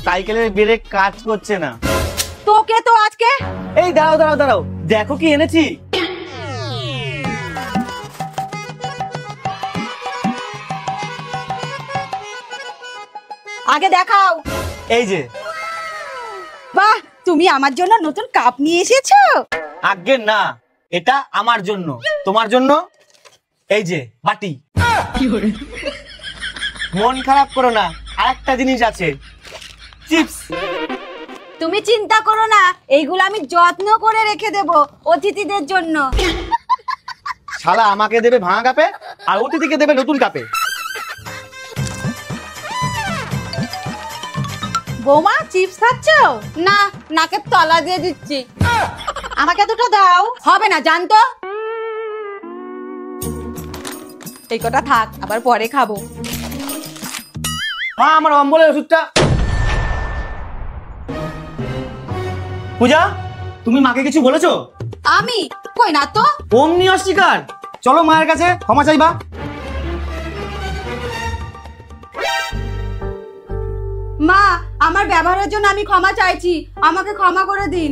সাইকেলের ব্রেক কাজ করছে না। তোকে তো আজকে। এই দাঁড়াও দাঁড়াও দাঁড়াও, দেখো কি এনেছি। আগে দেখাও। এই যে। বাহ, তুমি আমার জন্য নতুন কাপ নিয়ে এসেছো? আগে না, এটা আমার জন্য। তোমার জন্য এই যে বাটি। মন খারাপ করো না, আরেকটা জিনিস আছে, চিপস। তুমি চিন্তা করো না, এইগুলো আমি যত্ন করে রেখে দেব অতিথিদের জন্য। শালা আমাকে দেবে ভাঙা কাপে, আর অতিথিকে দেবে নতুন কাপে। বৌমা, চিপস খাচ্ছো? না, নাকের তলা দিয়ে দিচ্ছি। আমাকে দুটো দাও। হবে না, জানতো। এই কটা থাক, আবার পরে খাবো। মা, আমার অম্বলের ওষুধটা। পূজা, তুমি মাকে কিছু বলেছো? আমি কই না তো। অমনি অস্বীকার। চলো মায়ের কাছে ক্ষমা চাইবা। মা, আমার ব্যবহারের জন্য আমি ক্ষমা চাইছি, আমাকে ক্ষমা করে দিন।